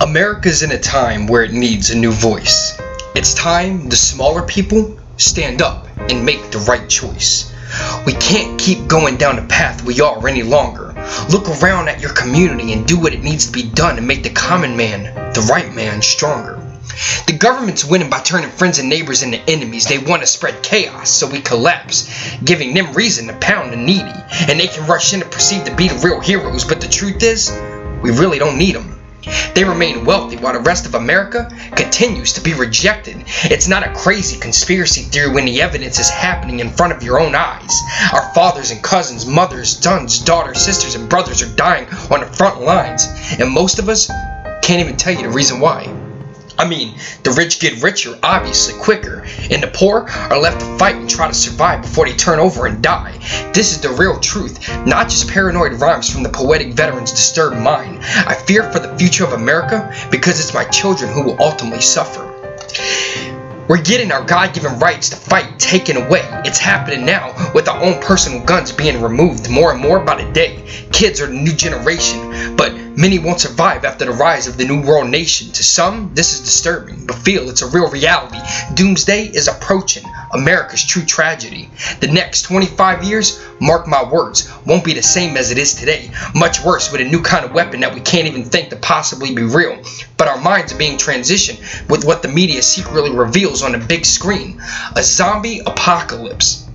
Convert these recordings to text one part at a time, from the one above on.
America's in a time where it needs a new voice. It's time the smaller people stand up and make the right choice. We can't keep going down the path we are any longer. Look around at your community and do what it needs to be done to make the common man, the right man, stronger. The government's winning by turning friends and neighbors into enemies. They want to spread chaos so we collapse, giving them reason to pound the needy. And they can rush in and perceive to be the real heroes, but the truth is, we really don't need them. They remain wealthy while the rest of America continues to be rejected. It's not a crazy conspiracy theory when the evidence is happening in front of your own eyes. Our fathers and cousins, mothers, sons, daughters, sisters, and brothers are dying on the front lines, and most of us can't even tell you the reason why. I mean, the rich get richer, obviously, quicker, and the poor are left to fight and try to survive before they turn over and die. This is the real truth, not just paranoid rhymes from the poetic veteran's disturbed mind. I fear for the future of America because it's my children who will ultimately suffer. We're getting our God-given rights to fight taken away. It's happening now with our own personal guns being removed more and more by the day. Kids are the new generation, but many won't survive after the rise of the new world nation. To some, this is disturbing, but feel it's a real reality. Doomsday is approaching, America's true tragedy. The next 25 years, mark my words, won't be the same as it is today. Much worse with a new kind of weapon that we can't even think to possibly be real. But our minds are being transitioned with what the media secretly reveals on the big screen. A zombie apocalypse.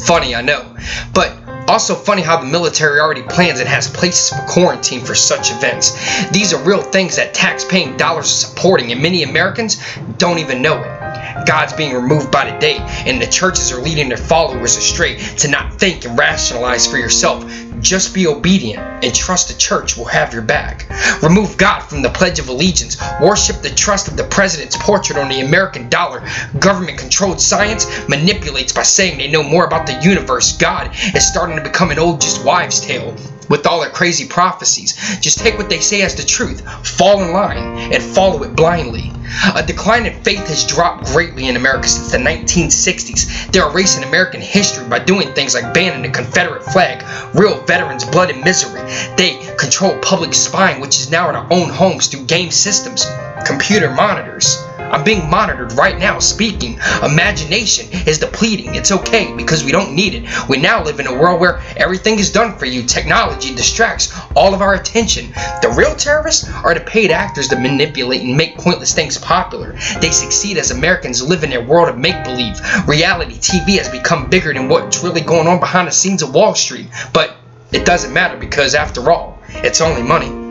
Funny, I know. But also funny how the military already plans and has places for quarantine for such events. These are real things that tax-paying dollars are supporting, and many Americans don't even know it. God's being removed by the day, and the churches are leading their followers astray to not think and rationalize for yourself. Just be obedient and trust the church will have your back. Remove God from the Pledge of Allegiance. Worship the trust of the president's portrait on the American dollar. Government-controlled science manipulates by saying they know more about the universe. God is starting to become an old just wives' tale. With all their crazy prophecies, just take what they say as the truth, fall in line, and follow it blindly. A decline in faith has dropped greatly in America since the 1960s. They're erasing American history by doing things like banning the Confederate flag, real veterans' blood and misery. They control public spying, which is now in our own homes through game systems, computer monitors. I'm being monitored right now speaking. Imagination is depleting. It's okay because we don't need it. We now live in a world where everything is done for you. Technology distracts all of our attention. The real terrorists are the paid actors that manipulate and make pointless things popular. They succeed as Americans live in their world of make-believe. Reality TV has become bigger than what's really going on behind the scenes of Wall Street. But it doesn't matter because after all, it's only money.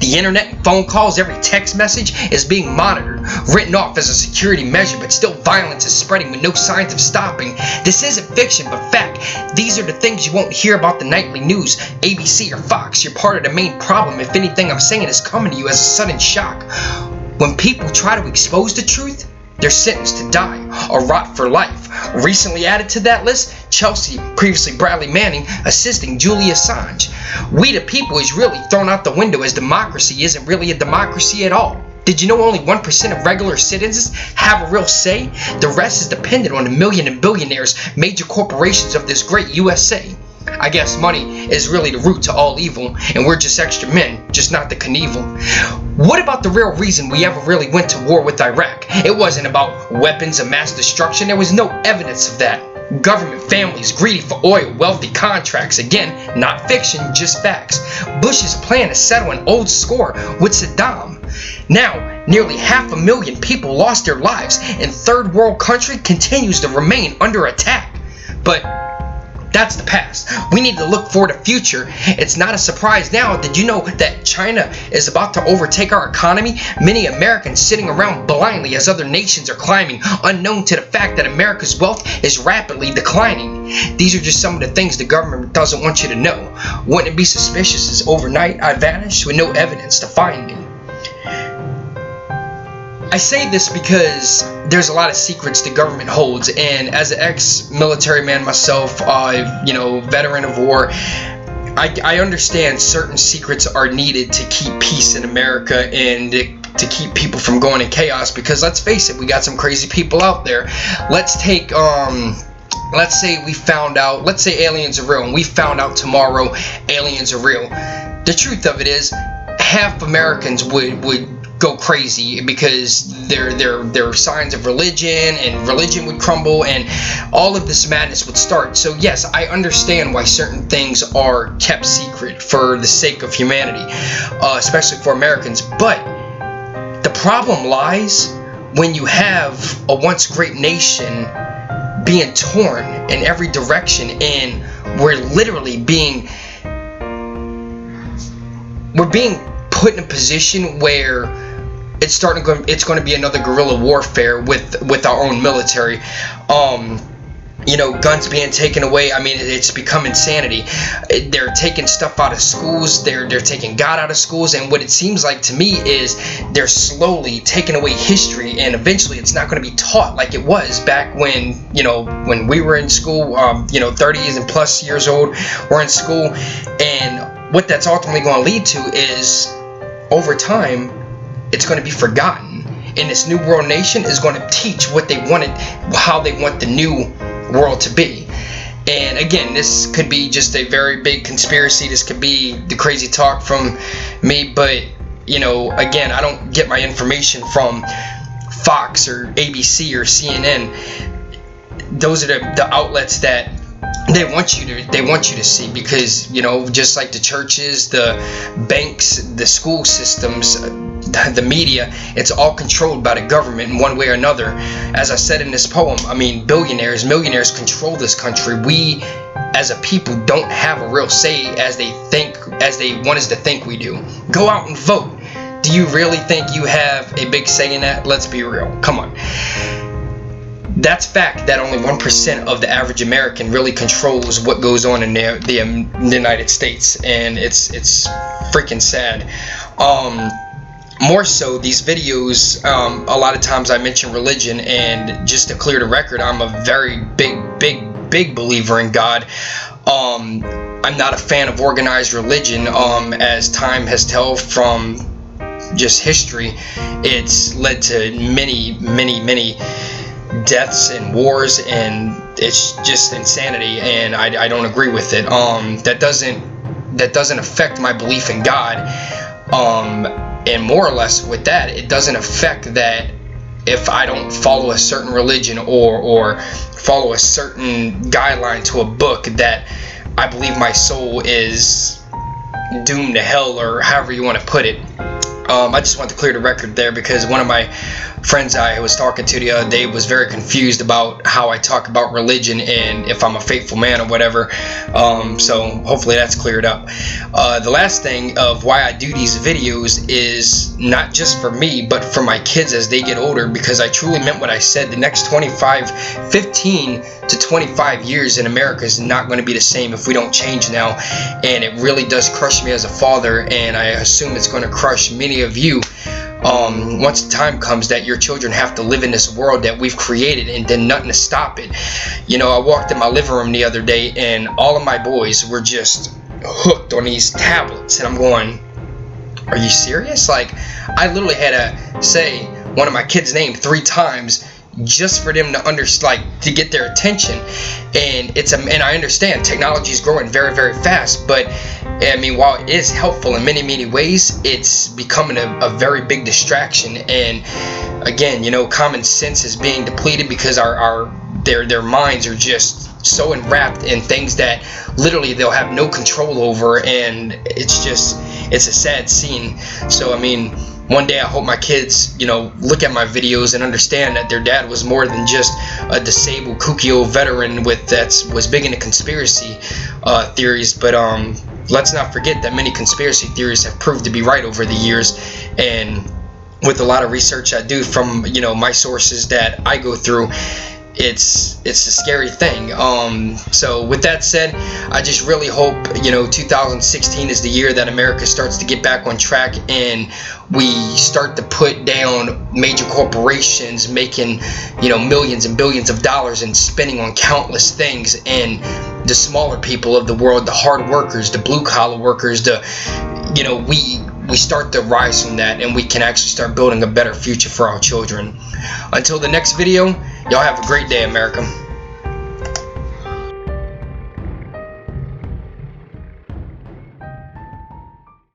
The internet and phone calls, every text message is being monitored, written off as a security measure, but still violence is spreading with no signs of stopping. This isn't fiction, but fact. These are the things you won't hear about the nightly news, ABC or Fox. You're part of the main problem if anything I'm saying is coming to you as a sudden shock. When people try to expose the truth, they're sentenced to die or rot for life. Recently added to that list, Chelsea, previously Bradley Manning, assisting Julian Assange. We the people is really thrown out the window as democracy isn't really a democracy at all. Did you know only 1% of regular citizens have a real say? The rest is dependent on the million and billionaires, major corporations of this great USA. I guess money is really the root to all evil, and we're just extra men, just not the Knievel. What about the real reason we ever really went to war with Iraq? It wasn't about weapons of mass destruction. There was no evidence of that. Government families greedy for oil, wealthy contracts. Again, not fiction, just facts. Bush's plan to settle an old score with Saddam. Now, nearly 500,000 people lost their lives, and third world country continues to remain under attack. But that's the past. We need to look for the future. It's not a surprise now. Did you know that China is about to overtake our economy? Many Americans sitting around blindly as other nations are climbing, unknown to the fact that America's wealth is rapidly declining. These are just some of the things the government doesn't want you to know. Wouldn't it be suspicious as overnight I vanished with no evidence to find me? I say this because there's a lot of secrets the government holds, and as an ex-military man myself, veteran of war, I understand certain secrets are needed to keep peace in America and to keep people from going in chaos, because let's face it, we got some crazy people out there. Let's take let's say aliens are real and we found out tomorrow aliens are real. The truth of it is, half Americans would go crazy because there are signs of religion, and religion would crumble, and all of this madness would start. So yes, I understand why certain things are kept secret for the sake of humanity, especially for Americans. But the problem lies when you have a once great nation being torn in every direction, and we're literally being put in a position where it's going to be another guerrilla warfare with our own military. Guns being taken away. I mean, it's become insanity. They're taking stuff out of schools. They're taking God out of schools. And what it seems like to me is they're slowly taking away history, and eventually it's not going to be taught like it was back when, when we were in school. 30s and plus years old, we're in school. And what that's ultimately going to lead to is, over time, it's going to be forgotten. And this new world nation is going to teach what they wanted, how they want the new world to be. And again, this could be just a very big conspiracy. This could be the crazy talk from me, but again, I don't get my information from Fox or ABC or CNN. Those are the outlets that they want you to see, because just like the churches, the banks, the school systems, the media, it's all controlled by the government in one way or another. As I said in this poem, I mean, millionaires control this country. We as a people don't have a real say as they want us to think we do. Go out and vote. Do you really think you have a big say in that? Let's be real. Come on. That's fact that only 1% of the average American really controls what goes on in the United States, and it's freaking sad. More so, these videos, a lot of times I mention religion, and just to clear the record, I'm a very big believer in God. I'm not a fan of organized religion. As time has told from just history, it's led to many deaths and wars, and it's just insanity, and I don't agree with it. That doesn't affect my belief in God. And more or less with that, it doesn't affect that if I don't follow a certain religion or follow a certain guideline to a book, that I believe my soul is doomed to hell, or however you want to put it. I just want to clear the record there, because one of my friends I was talking to the other day was very confused about how I talk about religion and if I'm a faithful man or whatever. So hopefully that's cleared up. The last thing of why I do these videos is not just for me, but for my kids as they get older, because I truly meant what I said. The next 15 to 25 years in America is not going to be the same if we don't change now, and it really does crush me as a father, and I assume it's going to crush many of you once the time comes that your children have to live in this world that we've created, and then nothing to stop it. I walked in my living room the other day, and all of my boys were just hooked on these tablets, and I'm going, are you serious? Like, I literally had to say one of my kids' name 3 times just for them to get their attention. And and I understand technology is growing very, very fast, but I mean, while it is helpful in many ways, it's becoming a very big distraction. And again, common sense is being depleted because their minds are just so enwrapped in things that literally they'll have no control over, and it's a sad scene. So I mean, one day I hope my kids, look at my videos and understand that their dad was more than just a disabled, kooky old veteran that was big into conspiracy theories. But let's not forget that many conspiracy theories have proved to be right over the years. And with a lot of research I do from, my sources that I go through, it's a scary thing. So with that said, I just really hope 2016 is the year that America starts to get back on track, and we start to put down major corporations making millions and billions of dollars and spending on countless things, and the smaller people of the world, the hard workers, the blue collar workers, we start to rise from that, and we can actually start building a better future for our children. Until the next video, y'all have a great day, America.